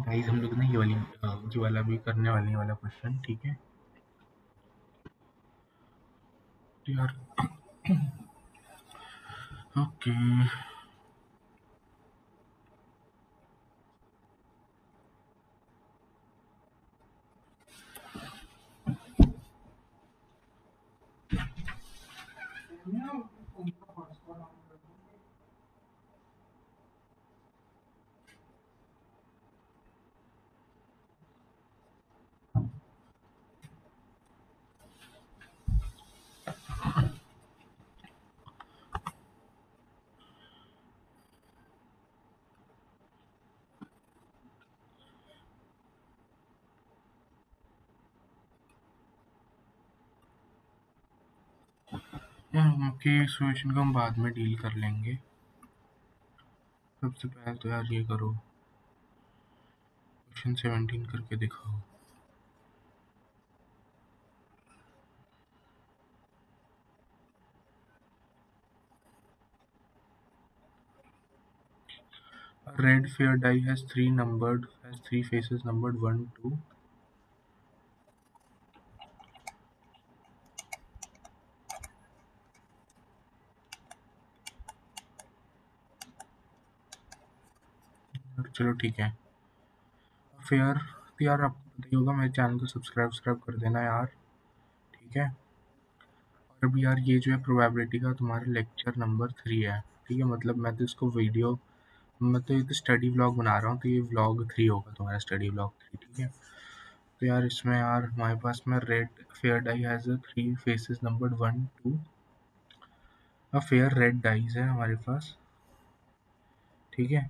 Guys हम लोग ना ये वाला भी करने वाले हैं वाला क्वेश्चन, ठीक है यार। ओके यार, ओके इस क्वेश्चन को हम बाद में डील कर लेंगे। सबसे पहले तो यार ये करो, क्वेश्चन 17 करके दिखाओ। A red fair die has three faces numbered 1, 2. चलो ठीक है। फेयर तो यार आपको पता ही होगा, मेरे चैनल को सब्सक्राइब कर देना यार, ठीक है। और अभी यार ये जो है प्रोबेबिलिटी का तुम्हारा लेक्चर नंबर 3 है, ठीक है। मतलब मैं तो इसको वीडियो, मैं तो ये तो स्टडी व्लॉग बना रहा हूँ, तो ये व्लॉग 3 होगा तुम्हारा, स्टडी व्लॉग 3, ठीक है। तो यार इसमें यार हमारे पास में red fair die has three faces numbered 1, 2। अब फेयर रेड डाइज है हमारे पास, ठीक है।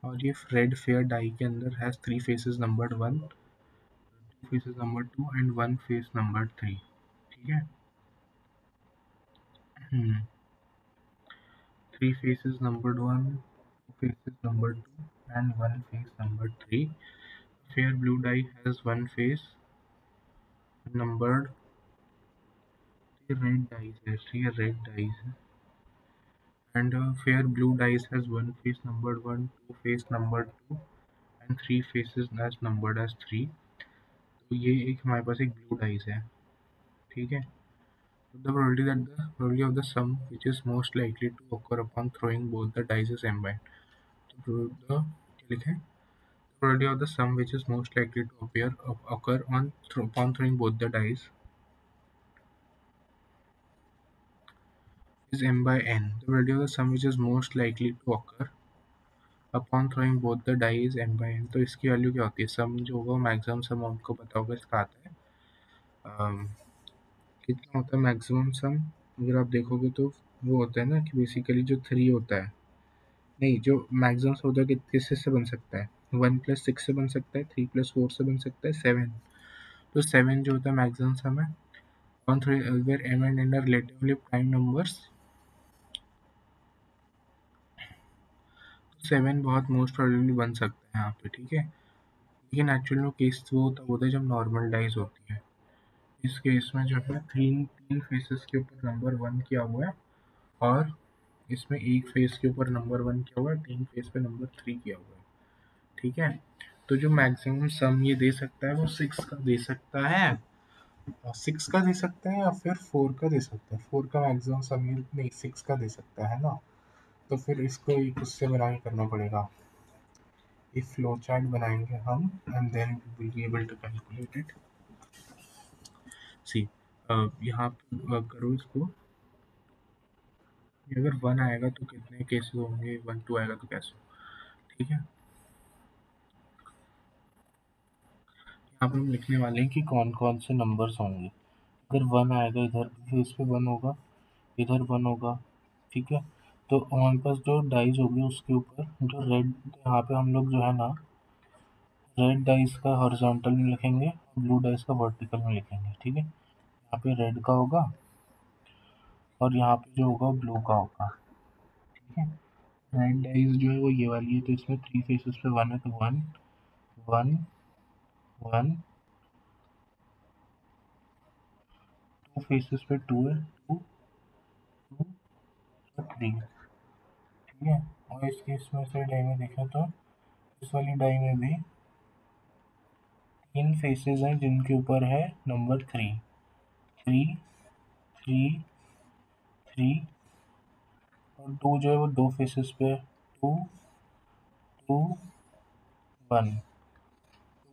और ये रेड फेयर डाई के अंदर has three faces numbered 1, two faces number 2 and one face number 3, ठीक है। Three faces numbered 1, two faces number 2 and one face number 3. Fair blue die has one face numbered, red dice है, three red dice है, and fair blue dice has one face numbered 1, two face numbered 2 and three faces as numbered as 3. तो ये एक हमारे पास एक blue dice है, ठीक है। The probability that the probability of the sum which is most likely to occur upon throwing both the dice is m by n. तो the क्या लिखा है, probability of the sum which is most likely to occur upon throwing both the dice is m by n. The probability of the sum which is most likely to occur upon throwing both the die is m by n. तो इसकी value क्या होती है, सम जो होगा maximum सम आपको पता होगा, इसका आता है कितना होता है मैक्सिमम सम। अगर आप देखोगे तो वो होता है ना कि बेसिकली जो 3 होता है, नहीं जो मैक्सिमम होता है किससे से बन सकता है, 1+6 से बन सकता है, 3+4 से बन सकता है, 7। तो 7 जो होता है मैक्सिमम सम है on 3 where m and n are relatively prime numbers। 7 बहुत मोस्ट प्रोबेबली बन सकता है यहाँ पे, ठीक है। लेकिन एक्चुअल में केस वो तब होता है जब नॉर्मल डाइज होती है। इस केस में जो है तीन तीन फेसेस के ऊपर नंबर 1 किया हुआ है, और इसमें एक फेस के ऊपर नंबर 1 किया हुआ है, तीन फेस पे नंबर 3 किया हुआ है, ठीक है। तो जो मैक्सिमम सम ये दे सकता है वो 6 का दे सकता है, 6 का दे सकता है या फिर 4 का दे सकता है। 4 का मैक्सिमम सम ये नहीं 6 का दे सकता है ना। तो फिर इसको एक उससे बना के करना पड़ेगा, एक फ्लो चार्ट बनाएंगे हम and then will be able to calculate it. See यहाँ पे करो इसको, अगर 1 आएगा तो कितने केसेस होंगे, 1, 2 आएगा तो कैसे, ठीक है। यहाँ पर हम लिखने वाले हैं कि कौन कौन से नंबर्स होंगे। अगर 1 आएगा इधर फेस पे 1 होगा, इधर 1 होगा, ठीक है। तो हमारे पास जो डाइज होगी उसके ऊपर जो रेड, यहाँ पे हम लोग जो है ना रेड डाइस का हॉरिजॉन्टल में लिखेंगे, ब्लू डाइस का वर्टिकल में लिखेंगे, ठीक है। यहाँ पे रेड का होगा और यहाँ पे जो होगा ब्लू का होगा, ठीक है। रेड डाइस जो है वो ये वाली है, तो इसमें 3 फेसेस पे 1 है, तो 1, 1, 1, 2 फेसेस पे 2 है, 2, 2 और 3, ठीक है। और इस केस में से डाई में देखें तो इस वाली डाई में भी 3 फेसेस हैं जिनके ऊपर है नंबर 3, 3, 3, 3, और 2 जो है वो 2 फेसेस पे है, 2, 2, 1,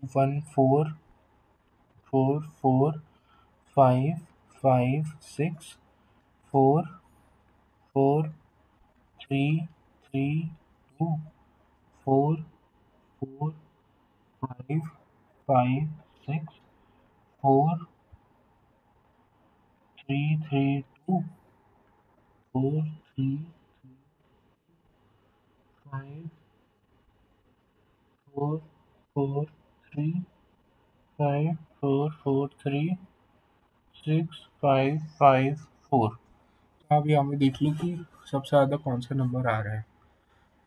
1, 4, 4, 4, 5, 5, 6, 4, 4, 3, 3, 2, 4, 4, 5, 5, 6, 4, 3, 3, 2, 4, 3, 5, 4, 4, 3, 5, 4, 4, 3, 6, 5, 5, 4। आप यहाँ पे देख लो कि सबसे ज़्यादा कौन सा नंबर आ रहा है।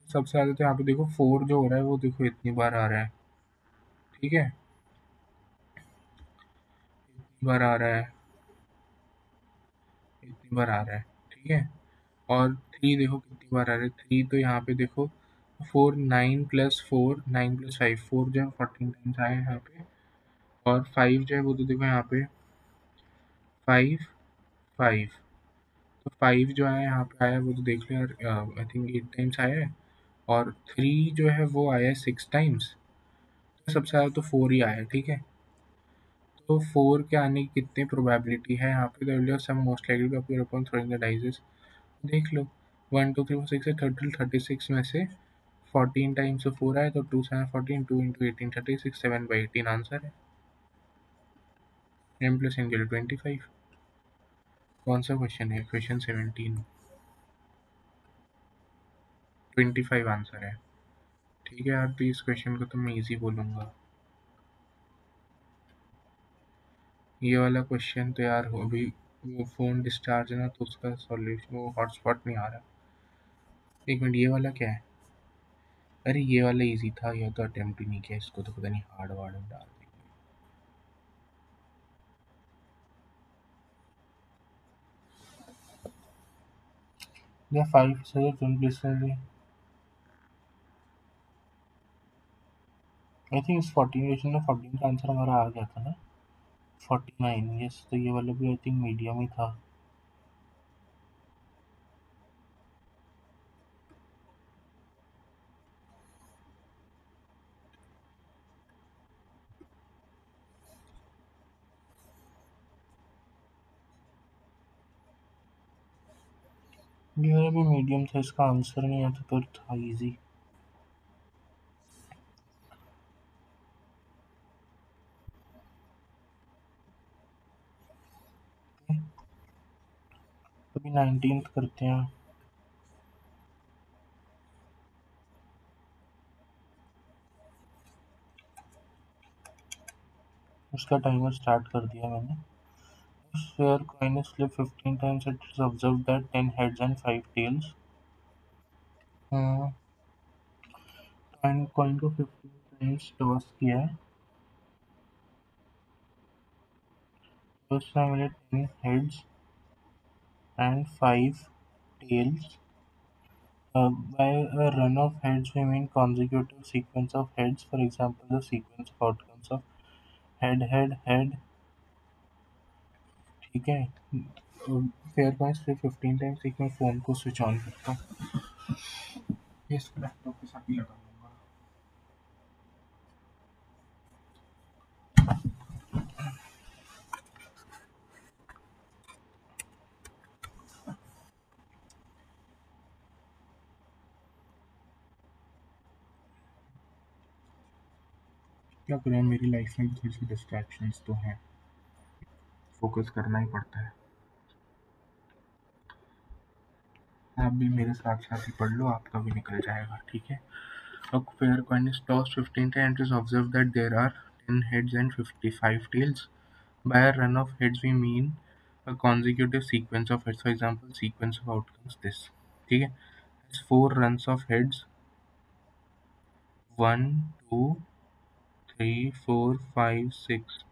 सबसे ज़्यादा तो यहाँ पे देखो 4 जो हो रहा है वो देखो इतनी बार आ रहा है, ठीक है, इतनी बार आ रहा है, इतनी बार आ रहा है, ठीक है। और 3 देखो कितनी बार आ रहा है, 3 तो यहाँ पे देखो 4, 9 प्लस 4, 9 प्लस 5, 4 जो है 14 टाइम्स आया है यहाँ पे। और 5 जो है वो तो देखो यहाँ पे 5, 5, तो 5 जो है यहाँ पे आया है वो तो देख लो यार, आई थिंक 8 टाइम्स आया है। और 3 जो है वो आया है 6 टाइम्स। तो सबसे ज़्यादा तो 4 ही आया है, ठीक है। तो 4 के आने की कितनी प्रोबेबिलिटी है यहाँ पे, the sum most likely to appear upon throwing the dices. देख लो 1 2 3 4 6 है, टोटल 36 में से 14 टाइम्स तो 4 आए, तो 2 7 14, 2 इंटू 18 36, 7 बाई 18 आंसर है। m प्लस n के लिए 25। कौन सा क्वेश्चन है, क्वेश्चन 17, 25 आंसर है, ठीक है यार। तो इस क्वेश्चन को तो मैं इजी बोलूँगा। ये वाला क्वेश्चन तो यार अभी वो फ़ोन डिस्चार्ज है ना, तो उसका सॉल्यूशन वो हॉटस्पॉट नहीं आ रहा। एक मिनट, ये वाला क्या है? अरे ये वाला इजी था, ये तो अटेम्प्ट ही नहीं किया, इसको तो पता नहीं हार्ड वार्ड में डाल दिया। 5 से सिंपलिसिटी, आई थिंक इस 14 क्वेश्चन में 14 का आंसर हमारा आ गया था ना, 49। यस, तो ये वाला भी आई थिंक मीडियम ही था। ये वाला भी मीडियम था, इसका आंसर नहीं आता पर था इजी। अभी 19th करते हैं। उसका टाइमर स्टार्ट कर दिया मैंने। Share coin is flipped 15 times. It is observed that 10 heads and 5 tails. Coin को 15 टाइम्स टॉस किया है, तो उसमें मिले 10 heads and 5 tails. By a run of heads we mean consecutive sequence of heads, for example the sequence of outcomes of head head head, ठीक है। तो fair coins फिर 15 टाइम्स। एक मैं फ़ोन को स्विच ऑन करता हूँ, ये इसको लैपटॉप के साथ ही लगा दूंगा। क्या करें, मेरी लाइफ में थोड़ी सी डिस्ट्रैक्शंस तो हैं, फोकस करना ही पड़ता है। आप भी मेरे साथ साथ ही पढ़ लो, आपका भी निकल जाएगा, ठीक है। A fair coin is tossed 15 times. It is observed that there are 10 heads and 55 tails. By a run of heads we mean a consecutive sequence of heads. For example, sequence of outcomes this, ठीक है। It's 4 runs of heads, 1 2 3 4 5 6।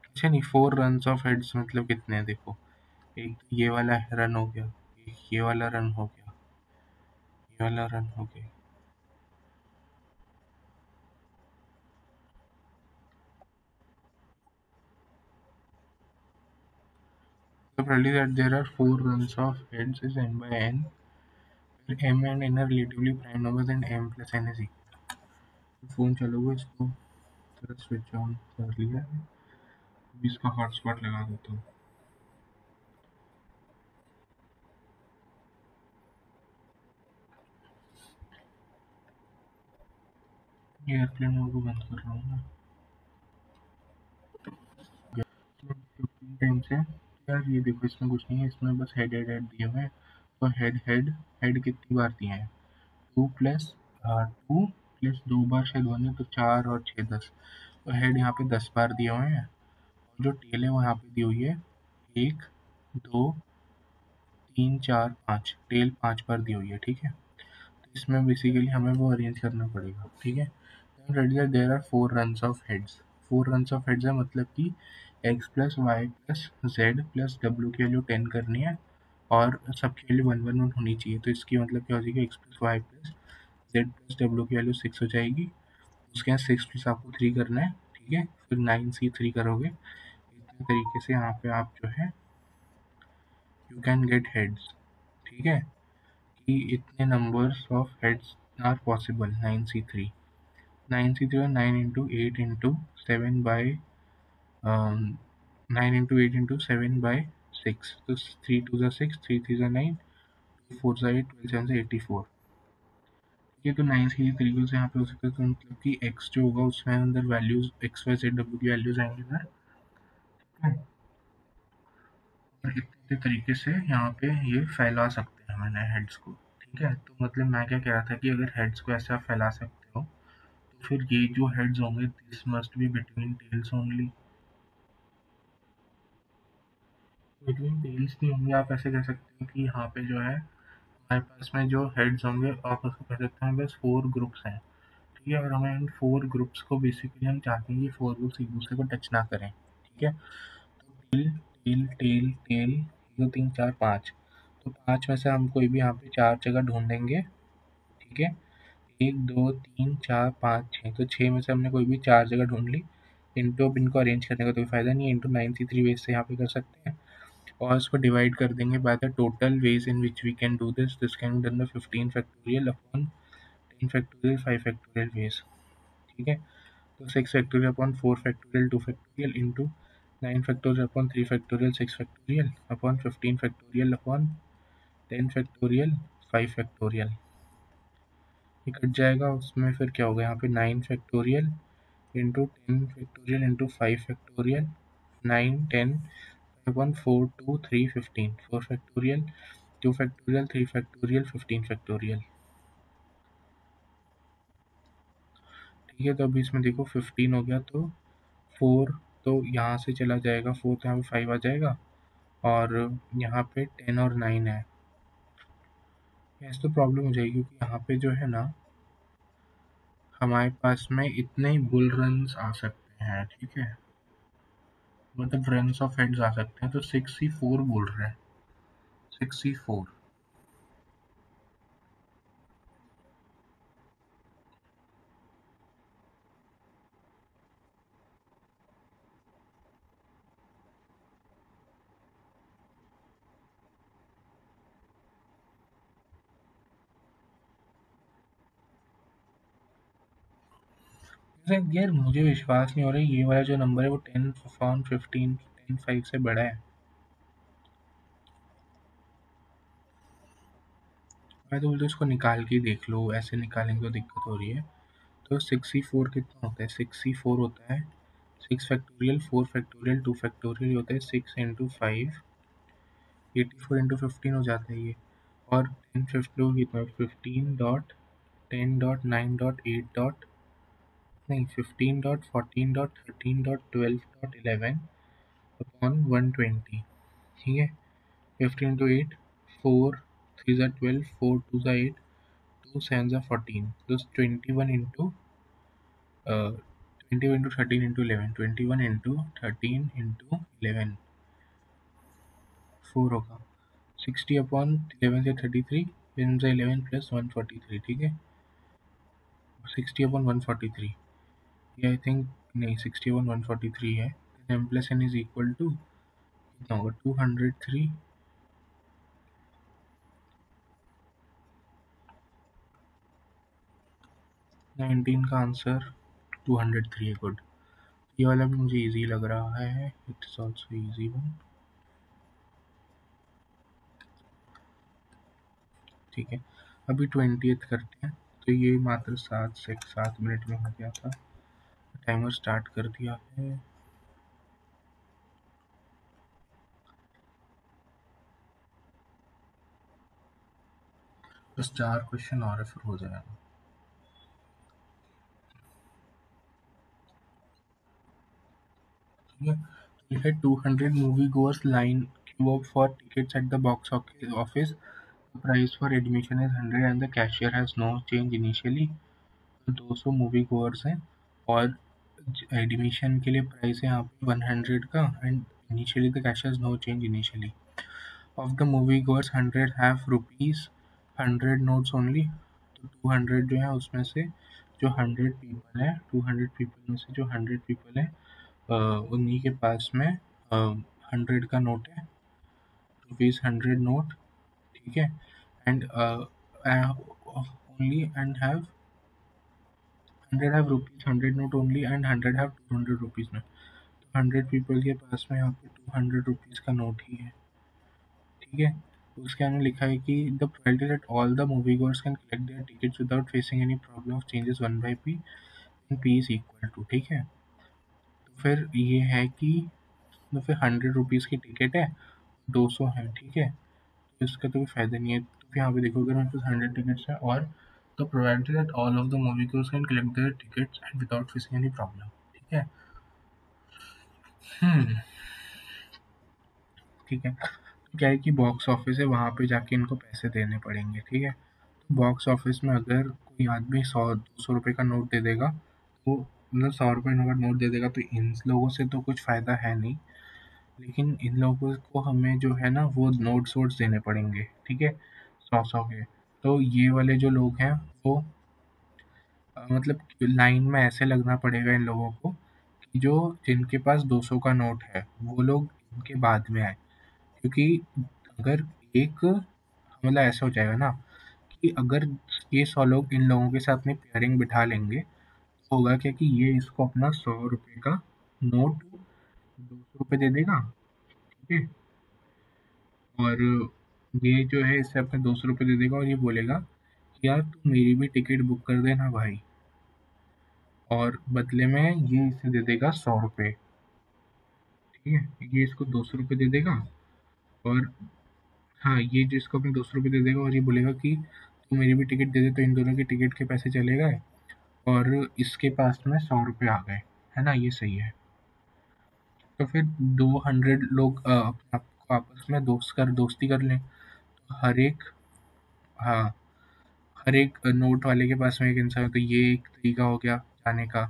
अच्छा नहीं, 4 runs of heads मतलब कितने हैं देखो, एक ये वाला रन हो गया, एक ये वाला रन हो गया, ये वाला रन हो गया। The probability that there are 4 runs of heads is n by n, where m and n are relatively prime numbers and m plus n is equal। Phone चालू है, इसको थोड़ा स्विच ऑन कर लिया है। अभी इसका हॉटस्पॉट लगा देता हूँ। ये एयरप्लेन मोड को बंद कर रहा हूँ मैं। 15 टाइम्स है यार। ये देखो, इसमें कुछ नहीं है, इसमें बस हेड हेड हेड दिए हुए हैं। तो हेड हेड हेड कितनी बार दिए हैं? 2 प्लस 2 प्लस 2 बार शायद 1 है, तो 4 और 6 10। तो हेड यहाँ पे 10 बार दिए हुए हैं, और जो टेल है वो यहाँ पे दी हुई है 1 2 3 4 5। टेल 5 बार दी हुई है, ठीक है। तो इसमें बेसिकली हमें वो अरेंज करना पड़ेगा, ठीक है। There are 4 runs of heads. 4 runs of heads है मतलब कि X plus Y plus Z plus W की वैल्यू 10 करनी है, और सबकी वैल्यू 1 1 1 होनी चाहिए। तो इसकी मतलब क्या हो जाएगी, X plus Y plus Z plus W की वैल्यू 6 हो जाएगी। उसके यहाँ 6 प्लस आपको 3 करना है, ठीक है। फिर 9 सी 3 करोगे। इतने तरीके से यहाँ पे आप जो है यू कैन गेट हेड्स, ठीक है। कि इतने numbers of heads are possible. 9c3, 9c3 और 9 into 8 into 7 by 9 into 8 into 7 by 6। तो 3 2 ज़ा 6, 3 3 ज़ा 9, 2 4 ज़ा 8, 12 7 ज़ा 84। ये तो 9 सीरीज तरीके से यहाँ पे हो सकता है। तो मतलब कि x जो होगा उसमें अंदर values X Y Z W की वैल्यूज आएंगी इधर, ठीक है। और इतने तरीके से यहाँ पे ये फैला सकते हैं मैंने हेड्स को, ठीक है। तो मतलब मैं क्या कह रहा था कि अगर हेड्स को ऐसा फैला सकते हो, तो फिर ये जो हेड्स होंगे this must be between tails only. Between tails नहीं होंगे। आप ऐसे कह सकते हो कि यहाँ पे जो है हमारे पास में जो हेड्स होंगे, आप उसको कह सकते हैं बस 4 ग्रुप्स हैं, ठीक है। और हमें इन 4 ग्रुप्स को बेसिकली हम चाहते हैं कि 4 ग्रुप्स एक दूसरे को टच ना करें, ठीक है। तो टेल टेल टेल टेल 1 2 3 4 5। तो 5 में से हम कोई भी यहाँ पे 4 जगह ढूंढेंगे, ठीक है। 1 2 3 4 5 6, तो 6 में से हमने कोई भी 4 जगह ढूंढ ली। इंटू अब इनको अरेंज करने का कोई फ़ायदा नहीं है, इंटू 9c3 वेज से यहाँ पे कर सकते हैं। और इसको डिवाइड कर देंगे by the total ways in which we can do this. This can be done by 15 factorial upon 10 factorial 5 factorial ways, ठीक है। तो 6 factorial upon 4 factorial 2 factorial into 9 factorial upon 3 factorial 6 factorial upon 15 factorial upon 10 factorial 5 factorial. ये cut जाएगा, उसमें फिर क्या होगा, यहाँ पे 9 factorial into 10 factorial into 5 factorial 9 10 upon 4 2 3 15 4 factorial 2 factorial 3 factorial 15 factorial, ठीक है। तो अभी इसमें देखो 15 हो गया, तो 4 तो यहाँ से चला जाएगा, 4 तो यहाँ पे 5 आ जाएगा, और यहाँ पे 10 और 9 है। ऐसे तो प्रॉब्लम हो जाएगी क्योंकि यहाँ पे जो है ना हमारे पास में इतने बुल रन्स आ सकते हैं, ठीक है। मतलब रन्स ऑफ हेड्स आ सकते हैं। तो 6c4 बोल रहे हैं, 6c4। यार मुझे विश्वास नहीं हो रहा है, ये वाला जो नंबर है वो 10 अपॉन 15 10 5 से बड़ा है। मैं तो बोलता हूँ इसको निकाल के देख लो, ऐसे निकालेंगे तो दिक्कत हो रही है। तो 6c4 कितना होता है? 6c4 होता है 6 फैक्टोरियल 4 फैक्टोरियल 2 फैक्टोरियल होता है 6 इंटू 5 84 इंटू 15 हो जाता है ये। और 10 50 कितना, 15 डॉट 10 डॉट 9 डॉट 8 डॉट नहीं 15 dot 14 dot 13 dot 12 dot 11 upon 120, ठीक है। 15 इंटू 8 4 3 ज़ा 12 4 2 ज़ा 8 2 7 ज़ा 14, तो 21 into 20 into 13 into 11 21 into 13 into 11 4 होगा। 60 अपॉन 11 से 33 इनजा 11 प्लस 143, ठीक है, 60/143, ये आई थिंक नहीं 60/143 है। M plus N is equal to कितना होगा, 203, 19 का आंसर 203 है। गुड, ये वाला भी मुझे इजी लग रहा है, इट्स ऑल्सो इजी वन, ठीक है। अभी 20th करते हैं, तो ये मात्र 7 मिनट में हो गया था। टाइमर स्टार्ट कर दिया है। बस 4 क्वेश्चन और है, फिर हो जाएगा, ठीक है। ये है 200 movie goers line queue up for tickets at the box office. The price for admission is 100 and the cashier has no change initially. तो 200 मूवी गोअर्स हैं और एडमिशन के लिए प्राइस है यहाँ पे 100 का, and initially the cash has no change initially. Of the movie goers 100 have rupees 100 notes only. तो 200 जो है उसमें से जो 100 पीपल है, 200 पीपल में से जो 100 पीपल है, उन्हीं के पास में 100 का नोट है, रुपीज़ 100 नोट, ठीक है। And only and have 100 have rupees 100 note only and 100 have 200 rupees note। तो 100 पीपल के पास में यहाँ पे 200 रुपीज़ का नोट ही है, ठीक है। उसके अंदर लिखा है कि the provided that all the movie goers can collect their tickets without facing any problem of changes 1 by P and P is equal to, ठीक है। तो फिर ये है कि तो फिर 100 रुपीज़ की टिकट है, 200 है, ठीक है, तो इसका तो कोई फ़ायदा नहीं है। तो फिर यहाँ पे देखो, अगर मेरे पास 100 टिकट्स है और तो provided that all of the movie goers can collect their tickets and without facing any problem, ठीक है। हम्म, ठीक है। तो क्या है कि बॉक्स ऑफिस है, वहाँ पे जाके इनको पैसे देने पड़ेंगे, ठीक है। तो बॉक्स ऑफिस में अगर कोई आदमी 100-200 रुपये का नोट दे देगा, तो मतलब 100 रुपये अगर नोट दे देगा, तो इन लोगों से तो कुछ फ़ायदा है नहीं, लेकिन इन लोगों को हमें जो है ना वो नोट्स वोट्स देने पड़ेंगे, ठीक है, 100-100 के। तो ये वाले जो लोग हैं वो मतलब लाइन में ऐसे लगना पड़ेगा इन लोगों को कि जो जिनके पास 200 का नोट है वो लोग इनके बाद में आए, क्योंकि अगर एक मतलब ऐसा हो जाएगा ना कि अगर ये 100 लोग इन लोगों के साथ में पेयरिंग बिठा लेंगे, तो होगा क्या कि ये इसको अपना 100 रुपये का नोट 200 रुपये दे देगा, ठीक है, और ये जो है इससे अपने 200 रुपये दे देगा और ये बोलेगा कि यार तू मेरी भी टिकट बुक कर देना भाई, और बदले में ये इसे दे देगा 100 रुपये, ठीक है, ये इसको 200 रुपये दे देगा, और हाँ, ये जो इसको अपने 200 रुपये दे देगा और ये बोलेगा कि तू मेरी भी टिकट दे दे, तो इन दोनों की टिकट के पैसे चले गए और इसके पास में 100 रुपये आ गए, है ना, ये सही है। तो फिर 200 लोग आपको आपस में दोस्ती कर लें, तो हर एक, हाँ, हर एक नोट वाले के पास में एक इंसान है, तो ये एक तरीका हो गया जाने का।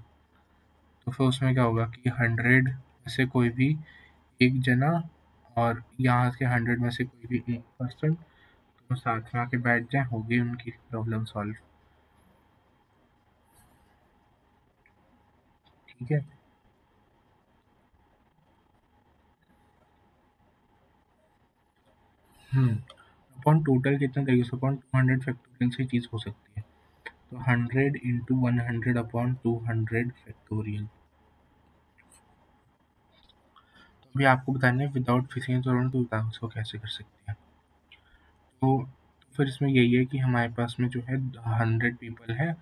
तो फिर उसमें क्या होगा कि 100 में से कोई भी एक जना और यहाँ के 100 में से कोई भी एक पर्सन, तो साथ में आके बैठ जाए, हो गई उनकी प्रॉब्लम सॉल्व, ठीक है। अपॉन टोटल कितना तरीके से, अपॉन 200 फैक्टोरियल से चीज़ हो सकती है, तो 100 इंटू 100 अपॉन 200 फैक्टोरियल। तो अभी आपको बताना है विदाउट फिशिंग तो बताओ उसको कैसे कर सकते हैं। तो फिर इसमें यही है कि हमारे पास में जो है 100 पीपल है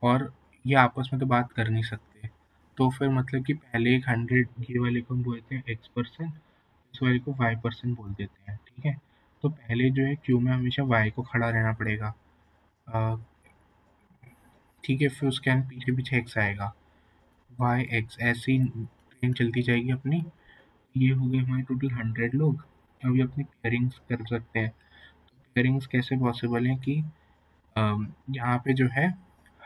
और ये आपस में तो बात कर नहीं सकते, तो फिर मतलब कि पहले एक 100 ये वाले को हम बोलते हैं एक्स पर्सन, इस वाले को वाई पर्सन बोल देते हैं, ठीक है। तो पहले जो है क्यू में हमेशा वाई को खड़ा रहना पड़ेगा, अ, ठीक है, फिर उसके बाद पीछे पीछे एक्स आएगा, वाई एक्स, ऐसी ट्रेन चलती जाएगी अपनी। ये हो गए हमारे टोटल 100 लोग। अभी अपनी पेयरिंग्स कर सकते हैं। पेयरिंग्स कैसे पॉसिबल है कि यहाँ पे जो है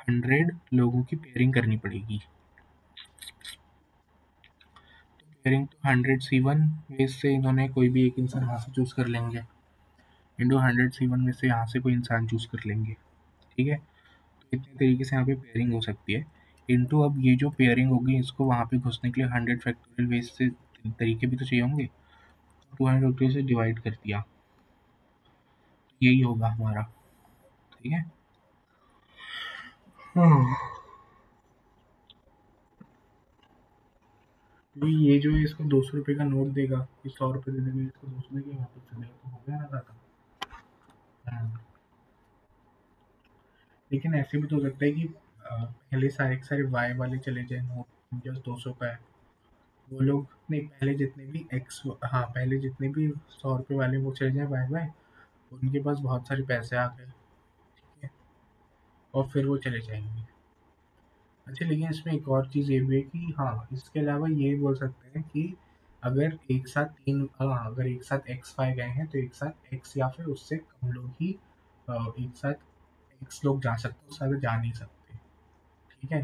100 लोगों की पेयरिंग करनी पड़ेगी। पेयरिंग तो 100 C1 बेस से इन्होंने कोई भी एक इंसान वहाँ से चूज कर लेंगे, इंटू 100 C1 में से यहाँ से कोई इंसान चूज कर लेंगे, ठीक है। तो इतने तरीके से यहाँ पे पेयरिंग हो सकती है। इंटू अब ये जो पेयरिंग होगी इसको वहाँ पे घुसने के लिए 100 फैक्टोरियल वेज से तरीके भी तो चाहिए होंगे, 200 से डिवाइड कर दिया, यही होगा हमारा, ठीक है। तो ये जो है इसको 200 रुपये का नोट देगा, ये 100 रुपये दे देगा, इसको 200 देगा, वापस चलेगा, तो हो गया ना खाता। हाँ। लेकिन ऐसे भी तो हो सकता है कि पहले सारे के सारे वाई वाले चले जाए, नोट जस्ट 200 का है, वो लोग नहीं, पहले जितने भी एक्स, हाँ पहले जितने भी 100 रुपये वाले वो चले जाए वाई वाई, उनके पास बहुत सारे पैसे आ गए, ठीक है, और फिर वो चले जाएंगे। अच्छा, लेकिन इसमें एक और चीज़ ये भी है कि हाँ, इसके अलावा ये बोल सकते हैं कि अगर एक साथ तीन, हाँ अगर एक साथ एक्स वाई गए हैं तो एक साथ एक्स या फिर उससे कम लोग ही एक साथ एक्स लोग जा सकते, उससे ज़्यादा जा नहीं सकते, ठीक है।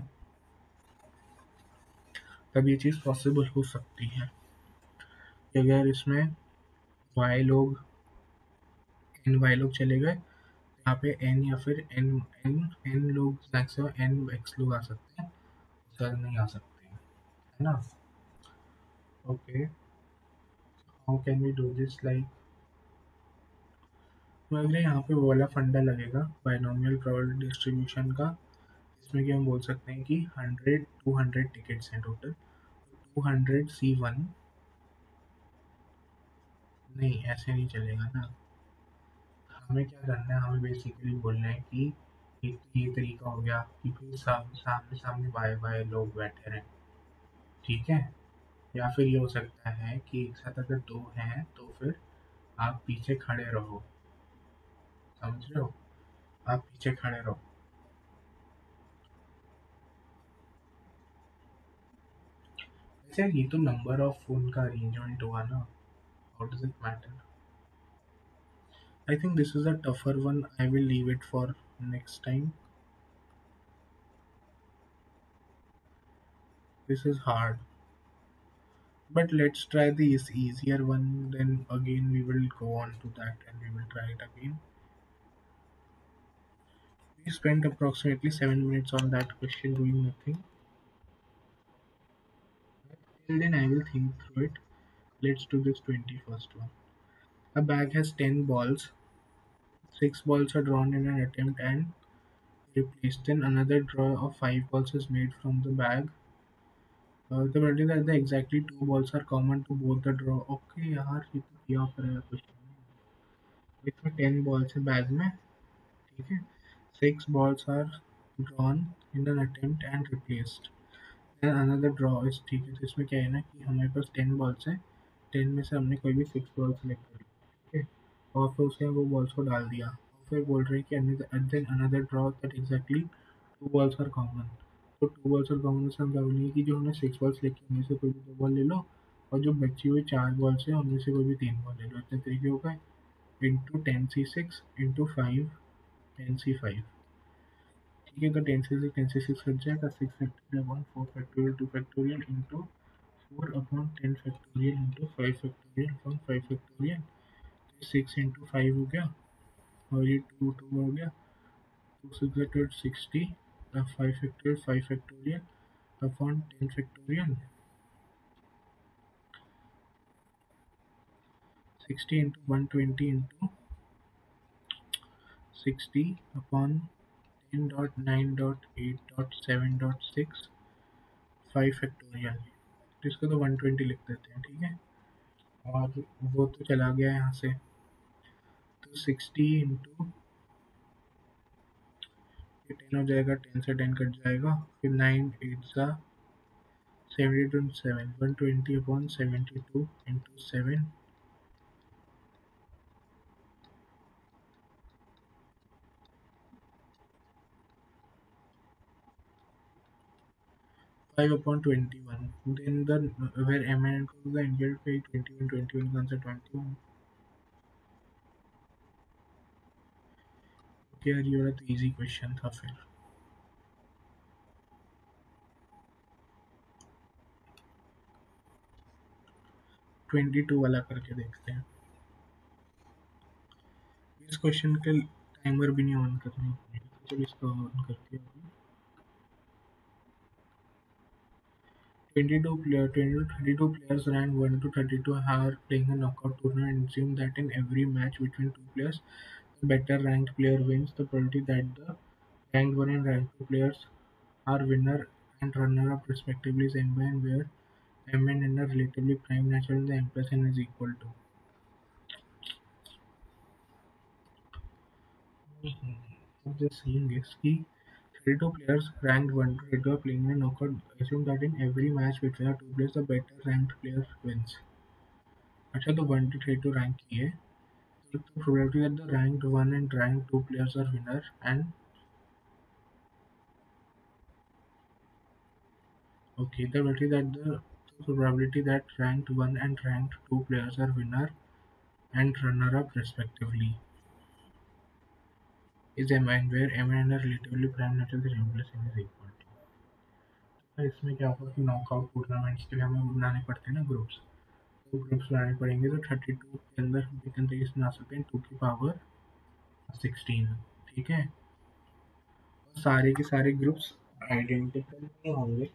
तब ये चीज़ पॉसिबल हो सकती है कि अगर इसमें वाई लोग, एन वाई लोग चले गए, यहाँ पे एन या फिर एन एन एन लोग, मैक्सिमम एन एक्स लोग आ सकते हैं, सर नहीं आ सकते, है ना। Okay, how can we do this, like तो अगर यहाँ पे वो वाला फंडा लगेगा बाइनोमियल प्रोबेबिलिटी डिस्ट्रीब्यूशन का, इसमें कि हम बोल सकते हैं कि 200 टिकट्स हैं टोटल, 200 C1, नहीं ऐसे नहीं चलेगा ना। हमें क्या करना है, हमें बेसिकली बोलना है कि एक तो ये तरीका हो गया कि कोई सामने सामने वाई वाई लोग बैठे रहें, ठीक है। या फिर ये हो सकता है कि एक साथ अगर दो हैं तो फिर आप पीछे खड़े रहो, समझ रहे हो, आप पीछे खड़े रहो। अच्छा, ये तो नंबर ऑफ फोन का अरेंजमेंट हुआ ना, how does it matter. I think this is a tougher one. I will leave it for next time. This is hard. But let's try this easier one. Then again, we will go on to that and we will try it again. We spent approximately 7 minutes on that question doing nothing. Till then, I will think through it. Let's do this 21st one. A bag has 10 balls. 6 balls are drawn in an attempt and replaced. Then another draw of 5 balls is made from the bag. The probability that the exactly 2 balls are common to both the draw. Okay यार, ये तो किया करेगा question, इसमें 10 balls है bag में, ठीक है, 6 balls are drawn in an attempt and replaced, then another draw is, ठीक है। तो इसमें क्या है ना कि हमारे पास 10 balls है, 10 में से हमने कोई भी 6 balls सेलेक्ट कर लिया, ठीक है, और फिर उसमें वो balls को डाल दिया, और फिर बोल रहे हैं कि then another draw that exactly 2 balls are common। तो 2 balls are common से हम क्या बोलेंगे कि जो हमने 6 balls लेके उनमें से कोई भी 2 बॉल ले लो, और जो बची हुई 4 balls है उनमें से कोई भी 3 बॉल ले लो, इतने तरीके हो गए, इंटू 10C6 इंटू 5 10C5, ठीक है। तो 10C6 10C6 कट जाएगा, 6 factorial upon 4 factorial 2 factorial into 4 upon 10 factorial into 5 factorial upon 5 factorial, 6 into 5 हो गया, और ये 2 2 हो गया, 2 6 60, 5 factorial 5 factorial upon 10 factorial, 60 into 120 into 60 upon 10.9.8.7.6 5 factorial, तो इसको तो 120 लिख देते हैं, ठीक है। और वो तो चला गया यहाँ से, तो 60 इंटू 10 हो जाएगा, 10 से 10 कट जाएगा, फिर 9 8 सा 72 7 120 upon 72 into 7, 5 upon 21, then the where m and n को the injured pay 21 21 का आंसर 21। ओके यार, ये वाला तो इजी क्वेश्चन था, फिर 22 वाला करके देखते हैं। इस क्वेश्चन के टाइमर भी नहीं ऑन करना पड़ेगा, चलो इसका ऑन करते हैं अभी। 22 players ranked 1 to 32 are playing a knockout tournament and assume that in every match between two players, the better ranked player wins. The probability that the ranked 1 and ranked 2 players are winner and runner-up respectively is n by n, where mn in a relatively prime natural and the m plus n is equal to. What they're saying is कि 32 players ranked 1 to 32 are playing in a knockout. Assume that in every match between the two players, the better ranked player wins. अच्छा तो 1 to 32 rank की है, तो the probability that the ranked 1 and ranked 2 players are winner and okay the probability that ranked 1 and ranked 2 players are winner and runner up respectively is mn where mn are relatively prime natural the m plus n is equal to। तो इसमें क्या होगा कि knockout tournaments के लिए हमें बनाने पड़ते हैं ना ग्रुप्स, तो ग्रुप्स बनाने पड़ेंगे, तो 32 के अंदर कितने तरीके से बना सकते हैं, 2 की पावर 16, ठीक है। और सारे के सारे ग्रुप्स आइडेंटिकल नहीं होंगे,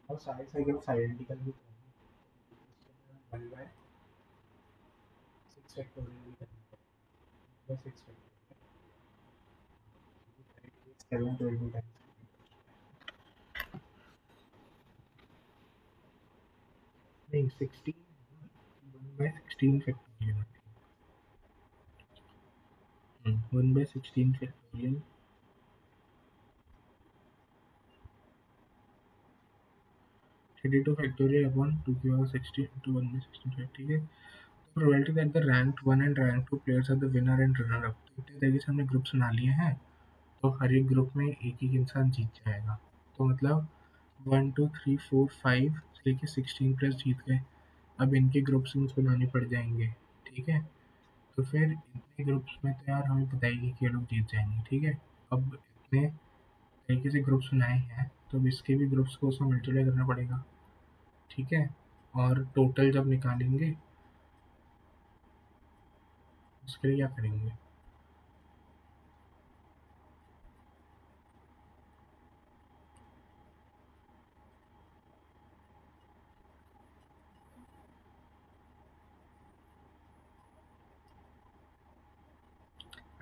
और सारे के ग्रुप्स आइडेंटिकल भी होंगे, 1 बाय 6 फैक्टोरियल भी करना पड़ेगा, 6 फैक्टोरियल 7 टाइम्स, नहीं 16, 1 by 16 factorial, 1 by 16 factorial 32 factorial upon 2 की पावर 16 into 1 by 16, ठीक है। Probability that the ranked 1 and ranked 2 players are the winner and runner up, तो इतने तरीके से हमने ग्रुप्स बना लिए हैं, तो हर एक ग्रुप में एक एक इंसान जीत जाएगा, तो मतलब 1 2 3 4 5 से लेके 16 प्लस जीत गए। अब इनके ग्रुप्स बनाने पड़ जाएंगे, ठीक है। तो फिर इतने ग्रुप्स में तो यार हमें पता ही है कि ये लोग जीत जाएंगे, ठीक है। अब इतने तरीके से ग्रुप्स बनाए हैं, तो अब इसके भी ग्रुप्स को उसमें मल्टीप्लाई करना पड़ेगा, ठीक है। और टोटल जब निकालेंगे उसके लिए क्या करेंगे,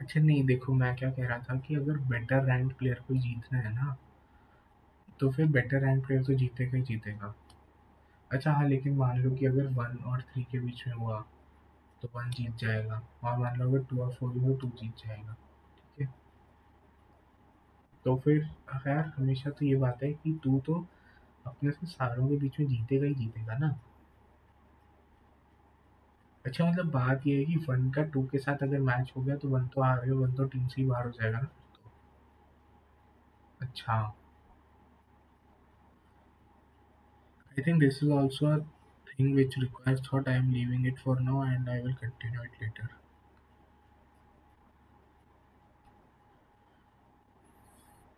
अच्छा नहीं देखो मैं क्या कह रहा था कि अगर बेटर रैंक प्लेयर को जीतना है ना, तो फिर बेटर रैंक प्लेयर तो जीतेगा ही जीतेगा। अच्छा हाँ, लेकिन मान लो कि अगर 1 और 3 के बीच में हुआ तो 1 जीत जाएगा, और मान लो अगर 2 और 4 हुआ तो 2 जीत जाएगा, ठीक है। तो फिर खैर हमेशा तो ये बात है कि तू तो अपने से सारों के बीच में जीतेगा ही जीतेगा ना। अच्छा मतलब बात ये है कि 1 का 2 के साथ अगर मैच हो गया तो 1 तो हार गया, 1 तो टीम से ही बाहर हो जाएगा ना फिर तो। अच्छा, I think this is also a thing which requires thought. I am leaving it for now and I will continue it later.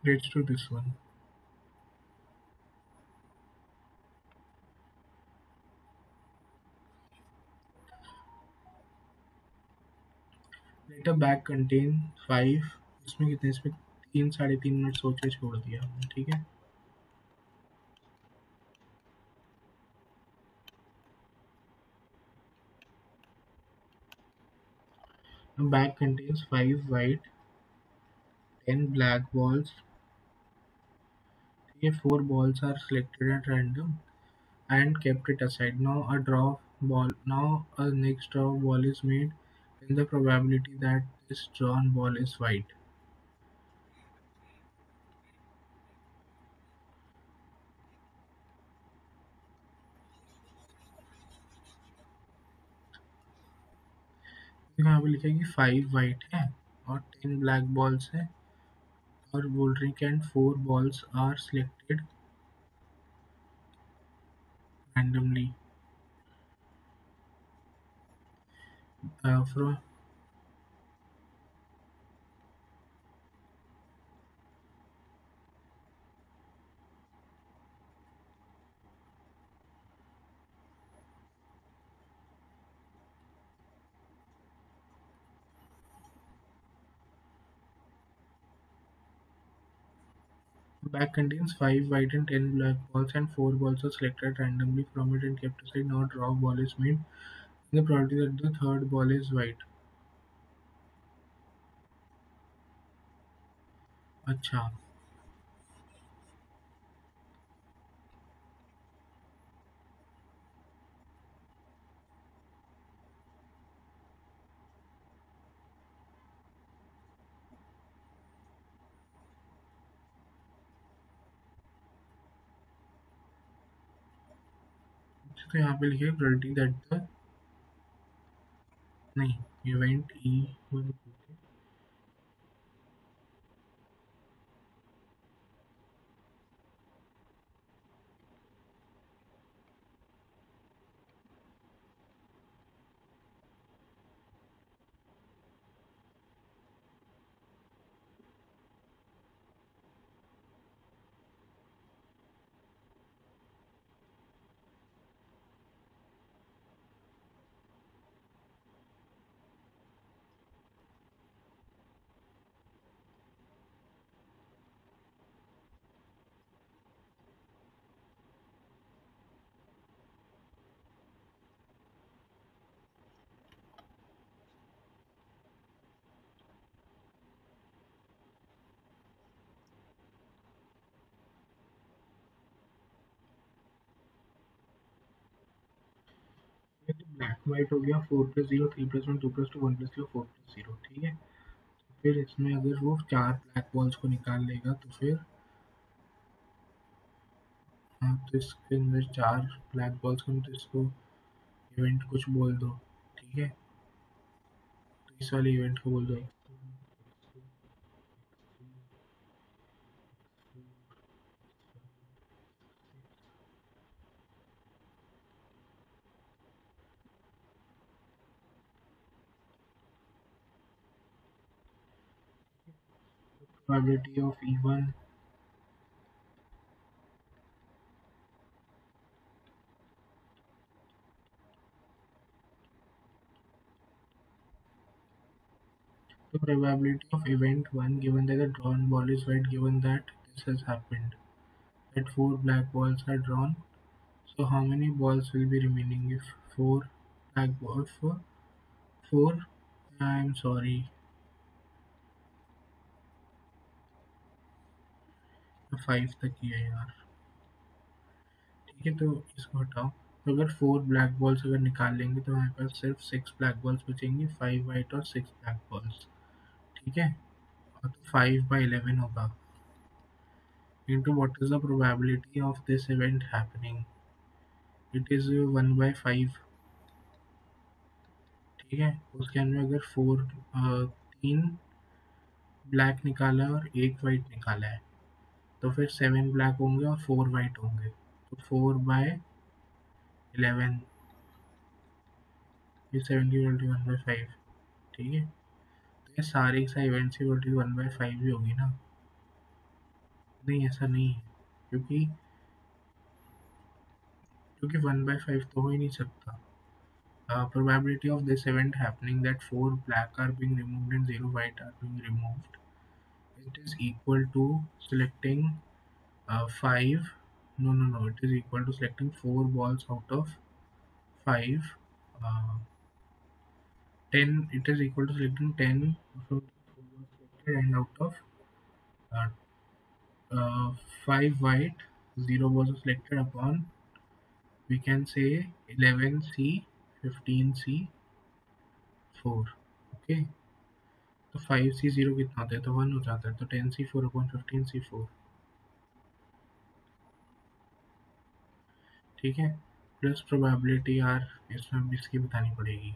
Let's do this one. Let a bag contain 5, इसमें कितने, इसमें 3 साढ़े 3 मिनट सोच के छोड़ दिया हमने, ठीक है। A bag contains 5 white, 10 black balls, ठीक है। 4 balls are selected at random and kept it aside. Now a next draw ball is made, and the probability that this drawn ball is white. यहाँ पे लिखा है कि 5 white है और 10 black balls है, और बोल रहे हैं कि and 4 balls are selected randomly from. pack contains 5 white and 10 black balls, and 4 balls are selected randomly from it and kept aside. Now draw ball is made. The probability that the third ball is white. अच्छा, तो यहाँ पे लिखे probability that the नहीं event E1 black white हो गया 4+0 3+1 2+2 1+0 4+0 ठीक है। फिर इसमें अगर वो चार ब्लैक बॉल्स को निकाल लेगा तो फिर हाँ तो इसके अंदर चार ब्लैक बॉल्स को तो इसको इवेंट कुछ बोल दो ठीक है। तो इस वाले इवेंट को बोल दो probability of E1 the probability of event 1 given that the drawn ball is white given that this has happened that four black balls are drawn. So how many balls will be remaining if four black balls for four I'm sorry 5 तक ही है यार ठीक है। तो इसको हटाओ। तो अगर फोर ब्लैक बॉल्स अगर निकाल लेंगे तो हमारे पास सिर्फ सिक्स ब्लैक बॉल्स बचेंगे 5 वाइट और 6 ब्लैक बॉल्स ठीक है। और तो 5/11 होगा into what is the probability of this event happening, it is 1/5 ठीक है। उसके अंदर अगर तीन ब्लैक निकाला है और एक वाइट निकाला है तो फिर 7 ब्लैक होंगे और 4 वाइट होंगे तो 4/11 ये 7 की वैल्यू 1/5 ठीक है। तो ये सारे का इवेंट्स की वैल्यू 1/5 ही होगी ना। नहीं ऐसा नहीं है क्योंकि क्योंकि 1/5 तो हो ही नहीं सकता। Probability of this event happening that 4 black are being removed and 0 white are being removed, it is equal to selecting 5 no it is equal to selecting 4 balls out of 5 uh, 10 it is equal to selecting 10 so 4 balls selected and out of uh, 5 white 0 balls are selected upon we can say 11C 15C 4 okay। तो 5C0 कितना होता है तो 1 हो जाता है तो 10C4 upon 15C4 ठीक है। प्लस प्रोबेबिलिटी यार इसमें अब इसकी बतानी पड़ेगी।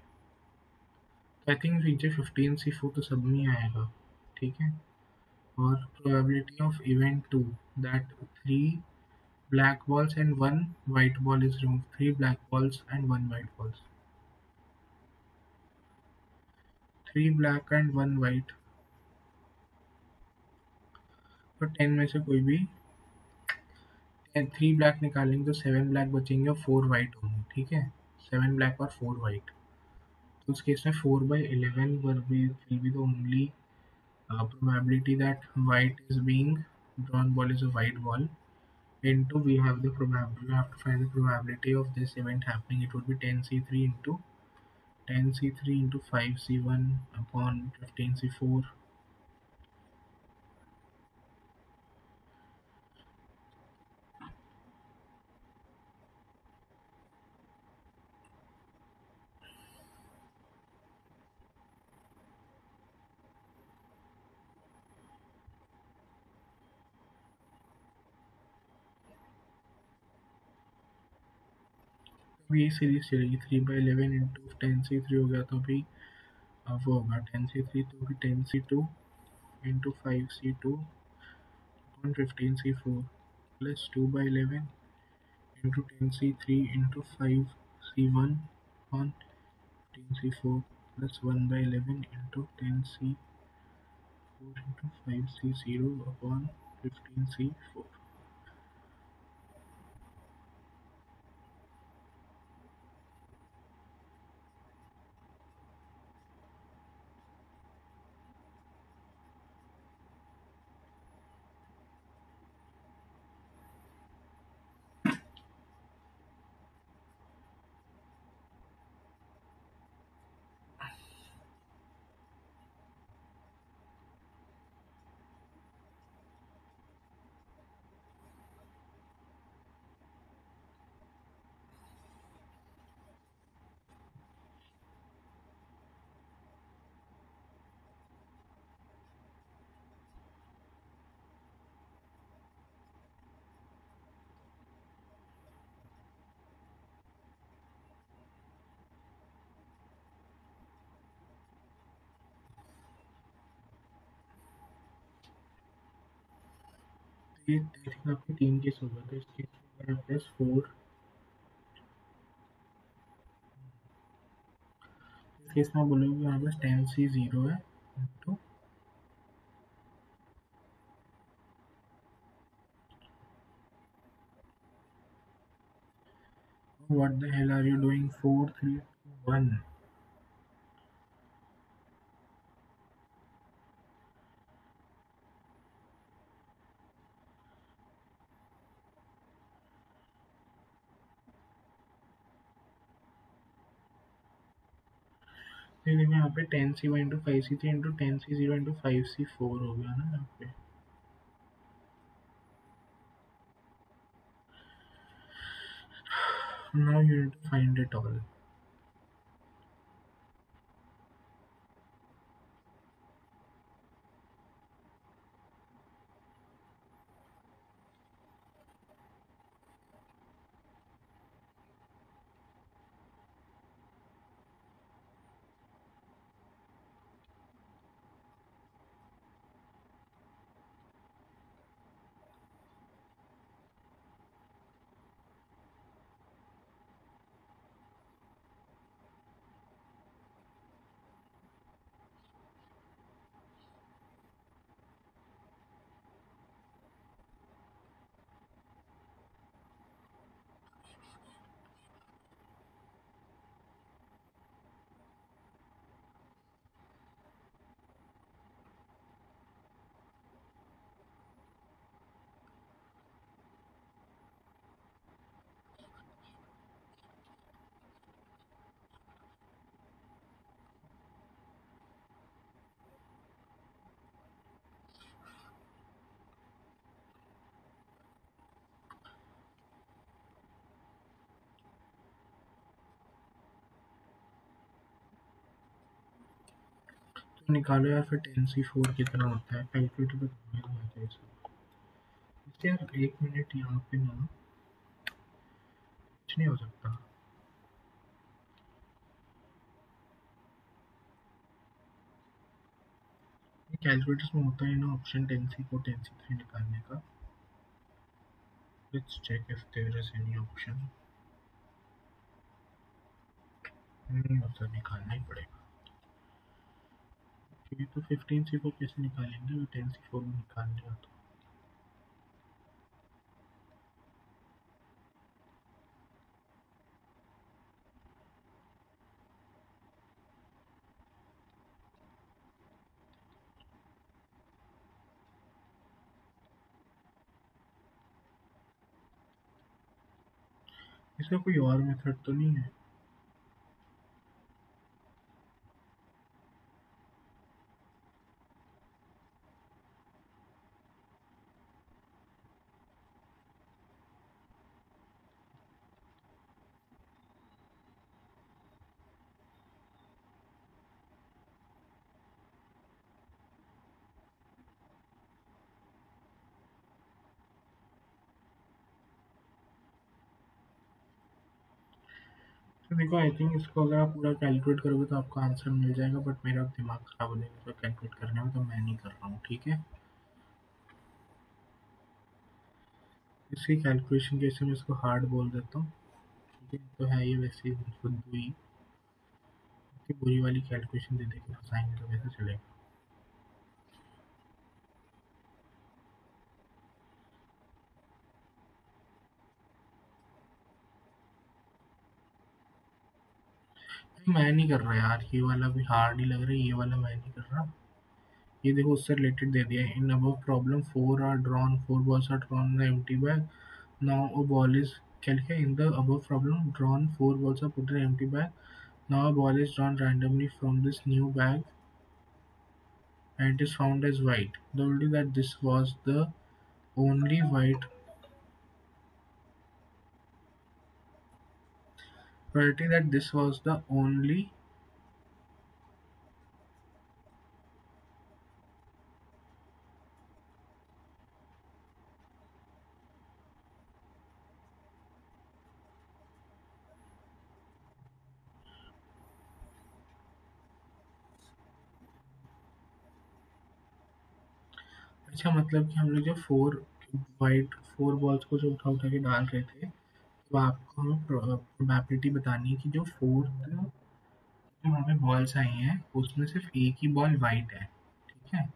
आई थिंक नीचे 15C4 तो सब में आएगा ठीक है। और probability of event 2 that 3 black balls and 1 white ball is remove 3 black balls and 1 white balls 3 black and 1 white तो 10 में से कोई भी 3 ब्लैक निकालेंगे तो 7 ब्लैक बचेंगे और 4 वाइट होंगे ठीक है। 7 ब्लैक और 4 वाइट तो उस केस में 4/11 will be the only probability that white is being drawn ball is a white ball. Into we have the probability. We have to find the probability of this event happening. It would be 10c3 into 10c3 into 5c1 upon 15c4. ये series चलेगी 3/11 into 10c3 हो गया तो भी अब वो होगा 10c3 तो भी 10c2 into 5c2 upon 15c4 plus 2/11 into 10c3 into 5c1 on 10c4 plus 1/11 into 10c4 into 5c0 upon 15c4. ये आई थिंक आपके 3 केस होगा तो इस केस में प्लस 4 इस केस में बोलोगे यहाँ पे 10c0 है तो what the hell are you doing 4 3 2 1. फिर देखो यहाँ पे 10c1 into 5c3 into 10c0 into 5c4 हो गया ना यहाँ पे. Now you need to find it all. तो निकालो यार फिर 10c4 कितना होता है कैलकुलेटर पे करना है इसको. इससे यार 1 मिनट यहाँ पे ना कुछ नहीं हो सकता. कैलकुलेटर्स में होता है ना ऑप्शन 10c4 10c3 निकालने का. Let's check if there is any option. नहीं होता, निकालना ही पड़ेगा. ये तो 15c4 कैसे निकालेंगे 10c4 में निकालने का तो. इसका कोई और मेथड तो नहीं है? तो देखो, आई थिंक इसको अगर आप पूरा कैलकुलेट करोगे तो आपको आंसर मिल जाएगा, बट मेरा दिमाग खराब हो जाएगा इसको कैलकुलेट करने में, तो मैं नहीं कर रहा हूँ, ठीक है। इसकी कैलकुलेशन कैसे, मैं इसको हार्ड बोल देता हूँ, ठीक है। तो है ये वैसे ही फुद्दू ही, इतनी बुरी वाली कैलकुलेशन दे दे के फंसाएंगे तो कैसे चलेगा। मैं नहीं कर रहा यार, ये वाला भी हार्ड ही लग रहा है, ये वाला मैं नहीं कर रहा। ये देखो उससे रिलेटेड दे दिया है, in above problem four are drawn, four balls are drawn in empty bag, now a ball is, क्या लिखा है, in the above problem drawn four balls are put in empty bag, now a ball is drawn randomly from this new bag and it is found as white. The probability that this was the only white probability that this was the only अच्छा, मतलब कि हम लोग जो four white four balls को जो उठा उठा के डाल रहे थे, तो आपको हमें प्रोबेबिलिटी बतानी है कि जो फोर्थ जो हमें बॉल्स आई हैं उसमें सिर्फ एक ही बॉल वाइट है, ठीक है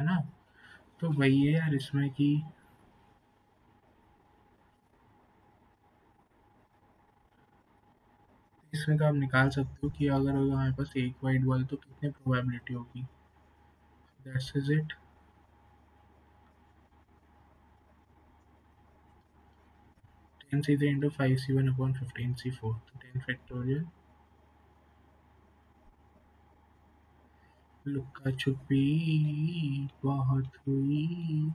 ना। तो वही है यार इसमें कि इसमें तो आप निकाल सकते हो कि अगर हमारे पास एक वाइट बॉल तो कितनी प्रोबेबिलिटी होगी, that's is it. 10c3 into 5c1 upon 15c4, तो 10 फैक्टोरियल, लुक्का छुपी बहुत हुई।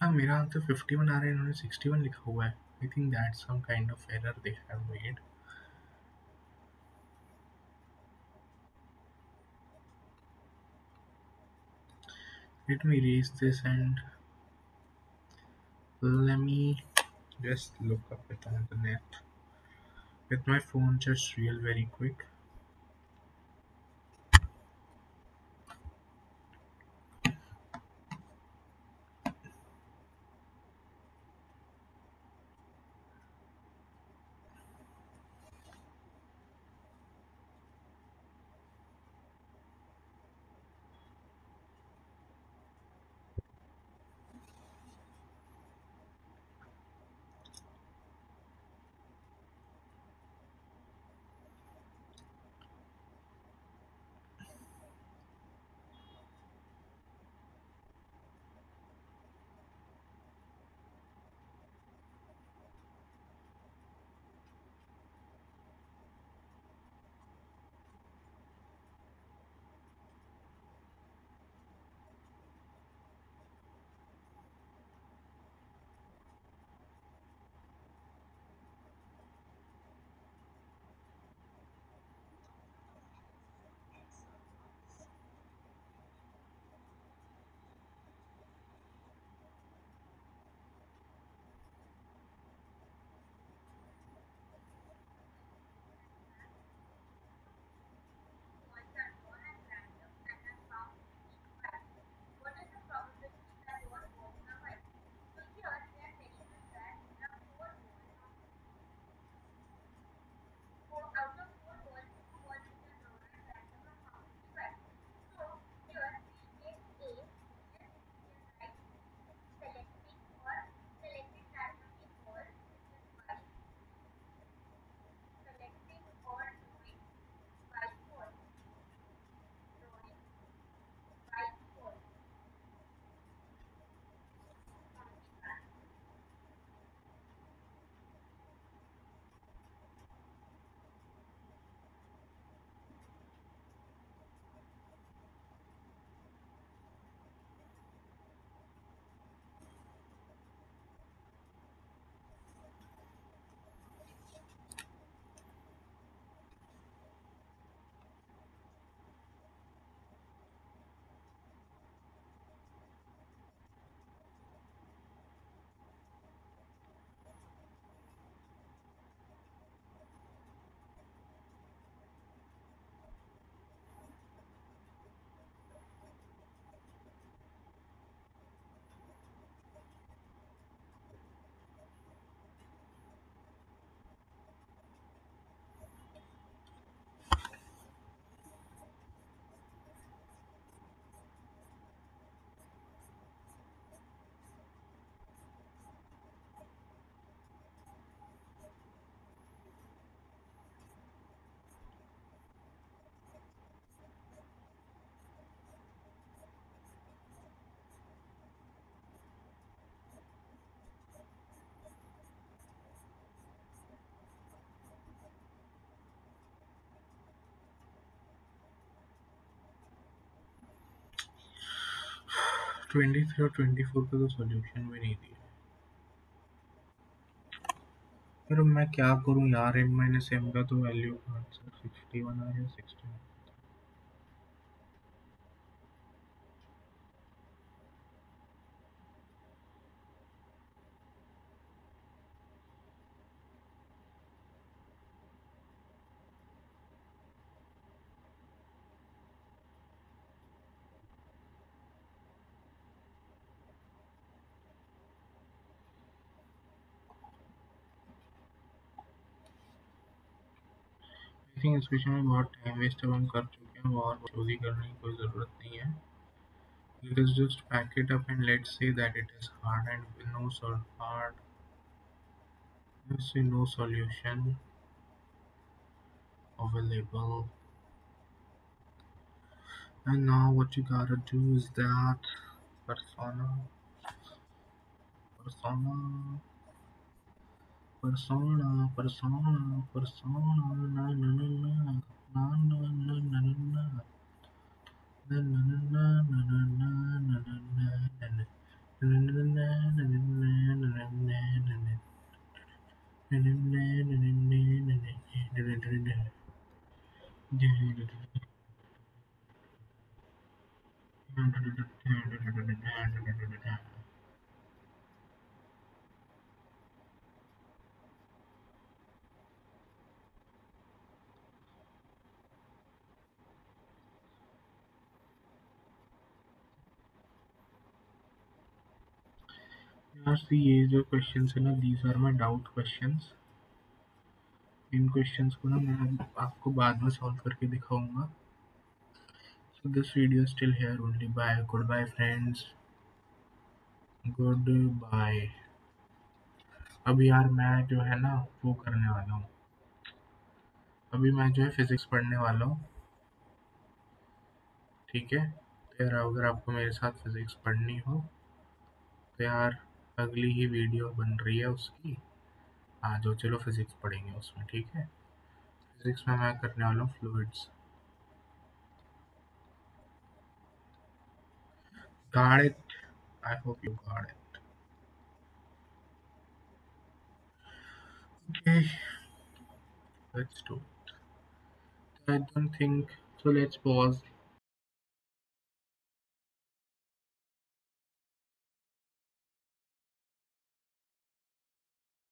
हाँ, मेरा आंसर 51 आ रहा है, इन्होंने 61 लिखा हुआ है। I think that's some kind of error they have made. Let me erase this and let me just look up it on the net with my phone just real very quick. 23 और 24 का तो solution भी नहीं दिया। फिर मैं क्या करूं यार, m माइनस एम का तो वैल्यू आंसर 61 आया, 61। आई थिंक इस विषय में बहुत टाइम वेस्ट अब हम कर चुके हैं, और चोरी करने की कोई ज़रूरत नहीं है। Let us just pack it up and let's say that it is hard and no hard. Let's say no solution available. And now what you gotta do is that persona, persona, persona, na na na na, na na na na na na. Na na na na na na na na na na na na na na यार सी ये जो questions है ना, these are my doubt questions. इन questions को ना मैं आपको बाद में सॉल्व करके दिखाऊंगा। So this video still here only. Bye, good bye friends, good bye. अभी यार मैं जो है ना वो करने वाला हूँ। अभी मैं जो है फिजिक्स पढ़ने वाला हूँ, ठीक है। तो यार अगर आपको मेरे साथ फिजिक्स पढ़नी हो तो यार अगली ही वीडियो बन रही है उसकी, आ जाओ, चलो फिजिक्स पढ़ेंगे उसमें, ठीक है। फिजिक्स में मैं करने वाला हूँ fluids. Got it? I hope you got it. Okay, let's do it. I don't think so. Let's pause.